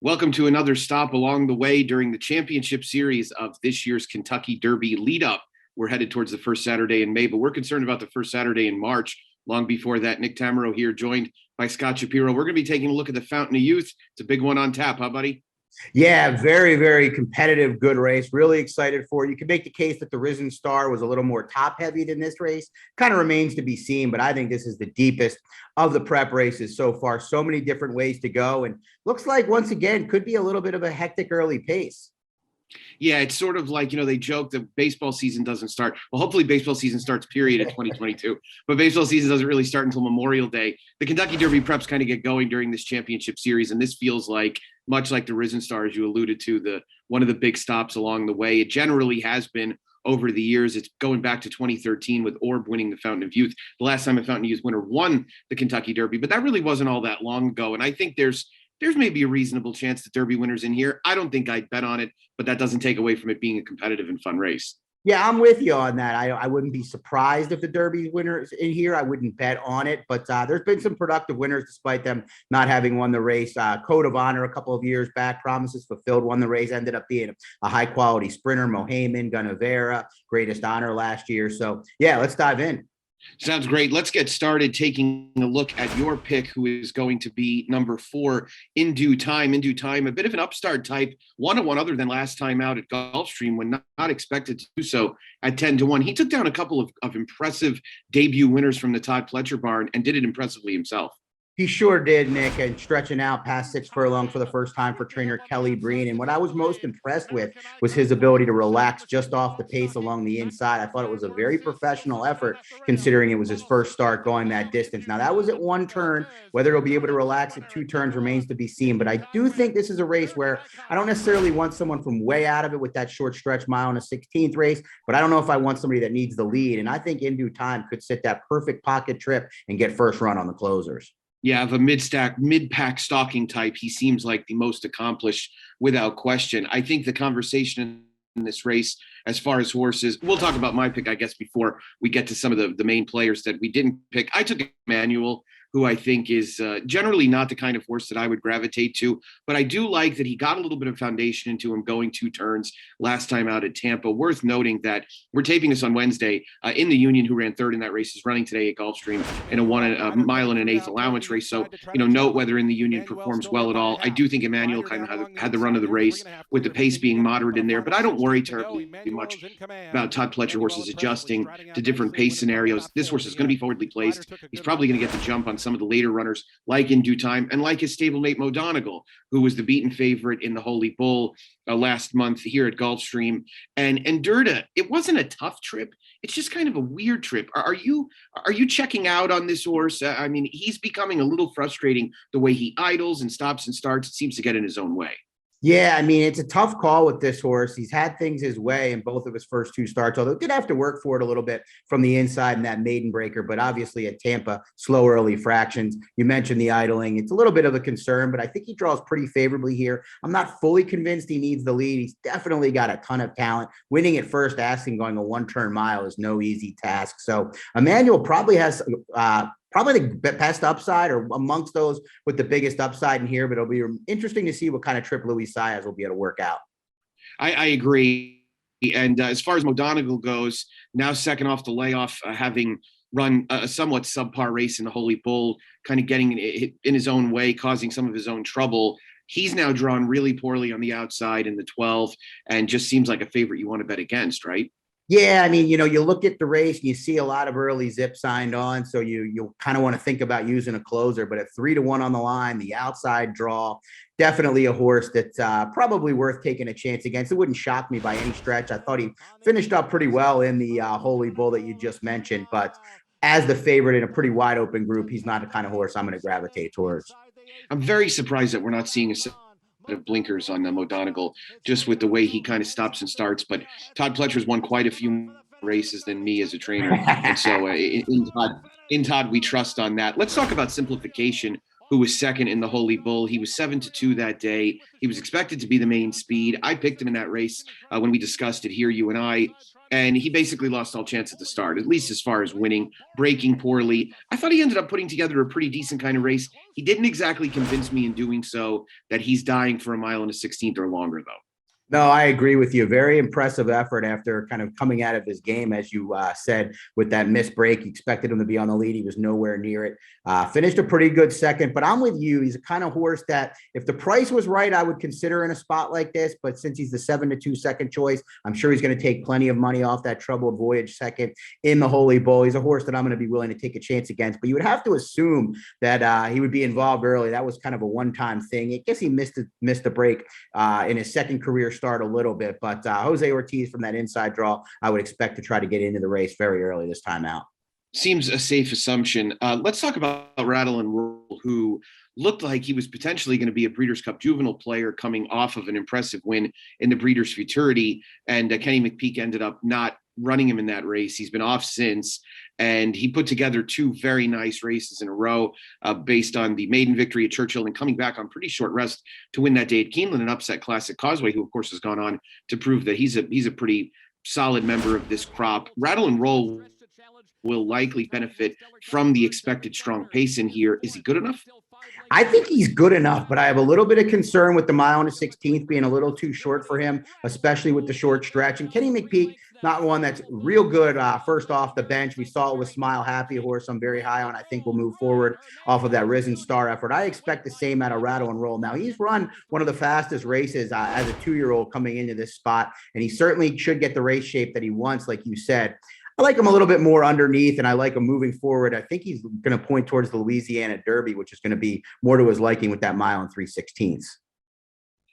Welcome to another stop along the way during the championship series of this year's Kentucky Derby lead up. We're headed towards the first Saturday in May, but we're concerned about the first Saturday in March. Long before that, Nick Tammaro here, joined by Scott Shapiro. We're going to be taking a look at the Fountain of Youth. It's a big one on tap, huh, buddy? Yeah, very, very competitive, good race. Really excited for it. You can make the case that the Risen Star was a little more top heavy than this race. Kind of remains to be seen, but I think this is the deepest of the prep races so far. So many different ways to go. And looks like, once again, could be a little bit of a hectic early pace. Yeah, it's sort of like, they joke that baseball season doesn't start. Well, hopefully baseball season starts, period, in 2022. But baseball season doesn't really start until Memorial Day. The Kentucky Derby preps kind of get going during this championship series, and this feels like, much like the Risen Star, as you alluded to, one of the big stops along the way. It generally has been over the years. It's going back to 2013 with Orb winning the Fountain of Youth. The last time a Fountain of Youth winner won the Kentucky Derby, but that really wasn't all that long ago. And I think there's maybe a reasonable chance that Derby winners in here. I don't think I'd bet on it, but that doesn't take away from it being a competitive and fun race. Yeah, I'm with you on that. I wouldn't be surprised if the Derby winners in here. I wouldn't bet on it, but there's been some productive winners despite them not having won the race. Code of Honor a couple of years back, promises fulfilled, won the race, ended up being a high quality sprinter. Mohaymen, Gunnevera, Greatest Honor last year. So yeah, let's dive in. Sounds great. Let's get started taking a look at your pick, who is going to be number 4, In Due Time. In Due Time, a bit of an upstart type, 1-1 other than last time out at Gulfstream when not expected to do so at 10-1. He took down a couple of impressive debut winners from the Todd Pletcher barn and did it impressively himself. He sure did, Nick, and stretching out past 6 furlongs for the first time for trainer Kelly Breen. And what I was most impressed with was his ability to relax just off the pace along the inside. I thought it was a very professional effort considering it was his first start going that distance. Now, that was at 1 turn. Whether he'll be able to relax at 2 turns remains to be seen. But I do think this is a race where I don't necessarily want someone from way out of it with that short stretch mile in a 16th race, but I don't know if I want somebody that needs the lead. And I think In Due Time could sit that perfect pocket trip and get first run on the closers. Yeah, of a mid-pack stalking type, he seems like the most accomplished without question. I think the conversation in this race, as far as horses, we'll talk about my pick, I guess, before we get to some of the main players that we didn't pick. I took Emmanuel, who I think is generally not the kind of horse that I would gravitate to, but I do like that he got a little bit of foundation into him going 2 turns last time out at Tampa. Worth noting that we're taping this on Wednesday. In the Union, who ran 3rd in that race, is running today at Gulfstream in a 1 mile and an 1/8 allowance race. So, note whether In the Union performs well at all. I do think Emmanuel kind of had the run of the race with the pace being moderate in there, but I don't worry terribly much about Todd Pletcher horses adjusting to different pace scenarios. This horse is going to be forwardly placed. He's probably going to get the jump on some of the later runners, like In Due Time, and like his stablemate Mo Donegal, who was the beaten favorite in the Holy Bull last month here at Gulfstream. And Durda, it wasn't a tough trip. It's just kind of a weird trip. Are you checking out on this horse? I mean, he's becoming a little frustrating the way he idles and stops and starts. It seems to get in his own way. Yeah, I mean, it's a tough call with this horse. He's had things his way in both of his first 2 starts, although did have to work for it a little bit from the inside in that maiden breaker. But obviously at Tampa, slow early fractions. You mentioned the idling. It's a little bit of a concern, but I think he draws pretty favorably here. I'm not fully convinced he needs the lead. He's definitely got a ton of talent. Winning at first asking going a 1-turn mile is no easy task. So Emmanuel probably has probably the best upside or amongst those with the biggest upside in here, but it'll be interesting to see what kind of trip Luis Saez will be able to work out. I agree. And as far as Mo Donegal goes, now second off the layoff, having run a somewhat subpar race in the Holy Bull, kind of getting in his own way, causing some of his own trouble. He's now drawn really poorly on the outside in the 12 and just seems like a favorite you want to bet against, right? Yeah, I mean, you look at the race and you see a lot of early zip signed on, so you kind of want to think about using a closer. But at 3-1 on the line, the outside draw, definitely a horse that's probably worth taking a chance against. It wouldn't shock me by any stretch. I thought he finished up pretty well in the Holy Bull that you just mentioned, but as the favorite in a pretty wide open group, he's not the kind of horse I'm going to gravitate towards. I'm very surprised that we're not seeing a of blinkers on Mo Donegal, just with the way he kind of stops and starts. But Todd Pletcher's won quite a few races than me as a trainer. And so in Todd, we trust on that. Let's talk about Simplification, who was second in the Holy Bull. He was 7-2 that day. He was expected to be the main speed. I picked him in that race when we discussed it here, you and I. And he basically lost all chance at the start, at least as far as winning, breaking poorly. I thought he ended up putting together a pretty decent kind of race. He didn't exactly convince me in doing so that he's dying for a mile and a 16th or longer, though. No, I agree with you. Very impressive effort after kind of coming out of his game, as you said, with that missed break. You expected him to be on the lead. He was nowhere near it. Finished a pretty good second, but I'm with you. He's a kind of horse that if the price was right, I would consider in a spot like this. But since he's the 7-2 second choice, I'm sure he's going to take plenty of money off that Troubled Voyage second in the Holy Bull. He's a horse that I'm going to be willing to take a chance against, but you would have to assume that he would be involved early. That was kind of a one-time thing. I guess he missed a break in his second career start a little bit, but Jose Ortiz from that inside draw, I would expect to try to get into the race very early this time out. Seems a safe assumption. Let's talk about Rattle and Roll, who looked like he was potentially going to be a Breeders' Cup juvenile player coming off of an impressive win in the Breeders' Futurity. And Kenny McPeek ended up not running him in that race. He's been off since, and he put together two very nice races in a row based on the maiden victory at Churchill and coming back on pretty short rest to win that day at Keeneland and upset Classic Causeway, who of course has gone on to prove that he's a pretty solid member of this crop. Rattle and Roll will likely benefit from the expected strong pace in here. Is he good enough? I think he's good enough, but I have a little bit of concern with the mile and a 16th being a little too short for him, especially with the short stretch. And Kenny McPeek, not one that's real good first off the bench. We saw it with Smile Happy, a horse I'm very high on. I think we'll move forward off of that Risen Star effort. I expect the same out of Rattle and Roll. Now, he's run one of the fastest races as a 2-year-old coming into this spot, and he certainly should get the race shape that he wants, like you said. I like him a little bit more underneath, and I like him moving forward. I think he's going to point towards the Louisiana Derby, which is going to be more to his liking with that mile and 3/16.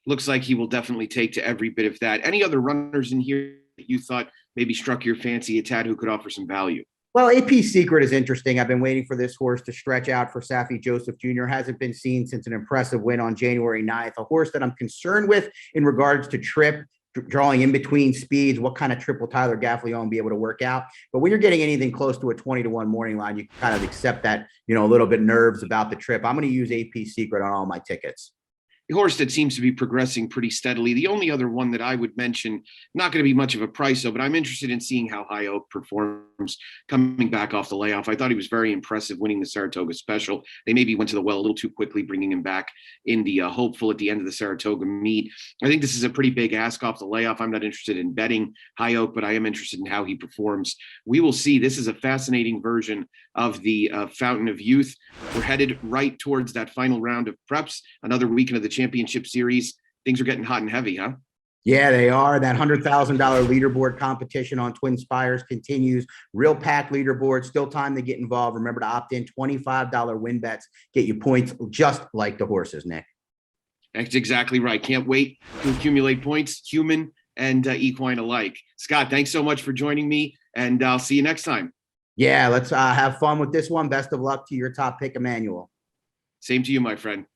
Looks like he will definitely take to every bit of that. Any other runners in here that you thought maybe struck your fancy a tad who could offer some value? Well, AP Secret is interesting. I've been waiting for this horse to stretch out for Saffie Joseph Jr. Hasn't been seen since an impressive win on January 9th. A horse that I'm concerned with in regards to trip, drawing in between speeds, what kind of trip will Tyler Gaffalione be able to work out? But when you're getting anything close to a 20-1 morning line, you kind of accept that, a little bit nerves about the trip. I'm going to use AP Secret on all my tickets. A horse that seems to be progressing pretty steadily. The only other one that I would mention, not going to be much of a price, though, but I'm interested in seeing how High Oak performs coming back off the layoff. I thought he was very impressive winning the Saratoga Special. They maybe went to the well a little too quickly, bringing him back in the hopeful at the end of the Saratoga meet. I think this is a pretty big ask off the layoff. I'm not interested in betting High Oak, but I am interested in how he performs. We will see. This is a fascinating version of the Fountain of Youth. We're headed right towards that final round of preps, another weekend of the Championship Series. Things are getting hot and heavy, huh? Yeah, they are. That $100,000 leaderboard competition on Twin Spires continues. Real packed leaderboard. Still time to get involved. Remember to opt in. $25 win bets get you points just like the horses, Nick. That's exactly right. Can't wait to accumulate points, human and equine alike. Scott, thanks so much for joining me, and I'll see you next time. Yeah, let's have fun with this one. Best of luck to your top pick, Emmanuel. Same to you, my friend.